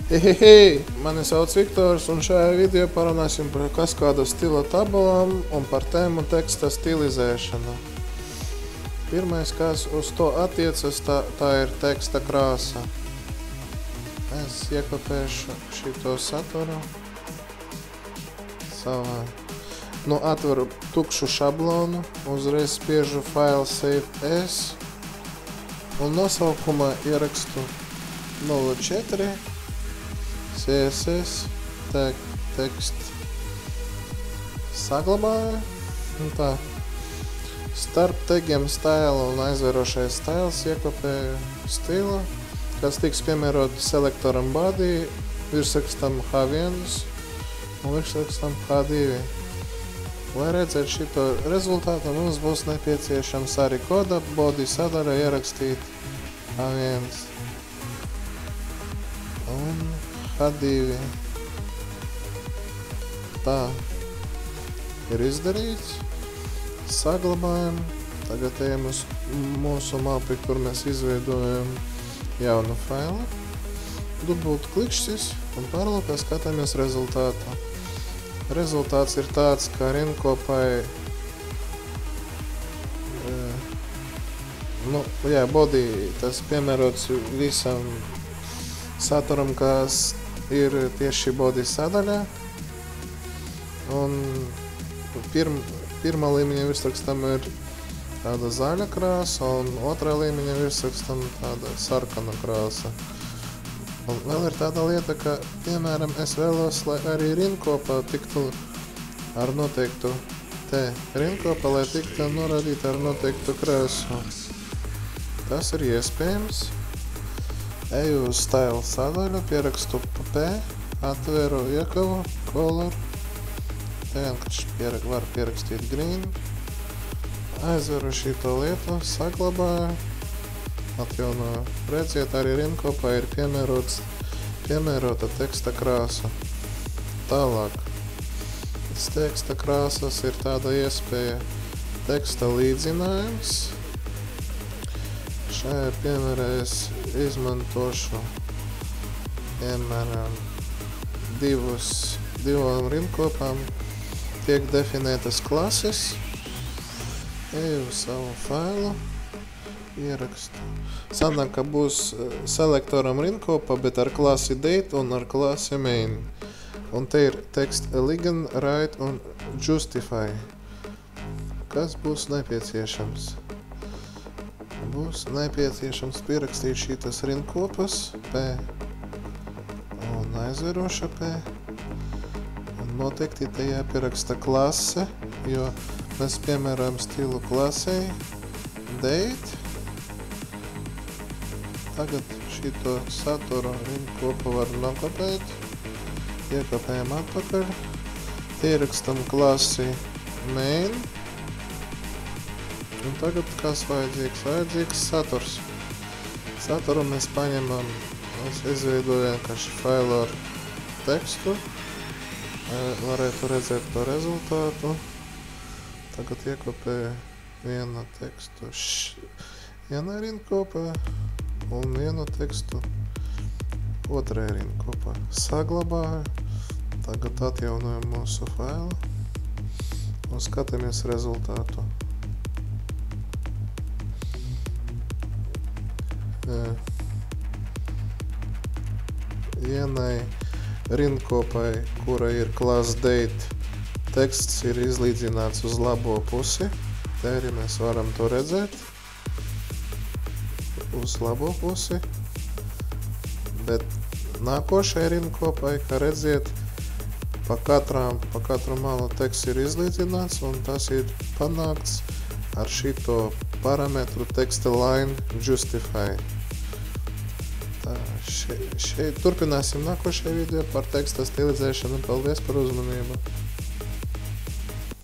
Hei, mani sauc Viktors, un šajā video parunāsim par kaskāda stila tabulām un par tēmu teksta stilizēšanu. Pirmais, kas uz to attiecas, tā ir teksta krāsa. Es iekopēšu šito saturu savā. Atveru tukšu šablonu, uzreiz spiežu file save as un nosaukumā ierakstu 04 CSS tekst saglabāju un tā starp tegiem style un aizverošais styles iekopēju stilu, kas tiks piemērot selektoram body, virsrakstam H1 un virsrakstam H2. Lai redzētu šito rezultātu, mums būs nepieciešams arī koda body sadaļa ierakstīt H1 un H2. Tā ir izdarīts. Saglabājam. Tagad ejam uz mūsu mapi, kur mēs izveidojam jaunu failu. Dubult klikšķis un pārlūkā skatāmies rezultātu. Rezultāts ir tāds, ka rindkopai body tas piemērots visam saturam, kas ir tieši body sadaļā. Un pirmā līmeņa virsrakstam ir tāda zaļa krāsa, un otrā līmeņa virsrakstam tāda sarkana krāsa. Un vēl ir tāda lieta, ka, piemēram, es vēlos, lai arī rindkopā tiktu ar noteiktu rindkopā, lai tiktu norādīta ar noteiktu krāsu. Tas ir iespējams. Eju uz style sadaļu, pierakstu P, atveru iekavu, color, te vienkārši var pierakstīt green, aizveru šito lietu, saglabāju, atjaunoju. Redziet, arī rindkopā ir piemērota teksta krāsa. Tālāk. Pēc teksta krāsas ir tāda iespēja teksta līdzinājums. Šajā piemērā es izmantošu, piemēram, divām rindkopām tiek definētas klases. Eju savu failu, ierakstu. Sanāk, ka būs selektoram rindkopa, bet ar klasi date un ar klasi main. Un te ir tekst elegant, write un justify. Kas būs nepieciešams? Būs nepieciešams pierakstīt šītas rindkopas P un aizveroša P. Un noteikti te jāpieraksta klase, jo mēs piemērojam stilu klasei date. Tagad šito saturu rindkopu var nokopēt. Iekopējam atpakaļ. Ierakstam klasi main. Un tagad kas vajadzīgs? Vajadzīgs saturs. Saturu mēs paņemam, es izveidoju vienkārši failu ar tekstu. Varētu redzēt to rezultātu. Tagad iekopēju vienu tekstu vienā rindkopā un vienu tekstu otrajā rindkopā. Saglabāju. Tagad atjaunojam mūsu failu un skatāmies rezultātu. Vienai rindkopai, kura ir class date, teksts ir izlīdzināts uz labo pusi. Te arī mēs varam to redzēt. Uz labo pusi. Bet nākošai rindkopai, kā redziet, pa katru malu teksts ir izlīdzināts, un tas ir panākts ar šito parametru teksta line justify. Šeit turpināsim nākošajā video par teksta stilizēšanu. Paldies par uzmanību!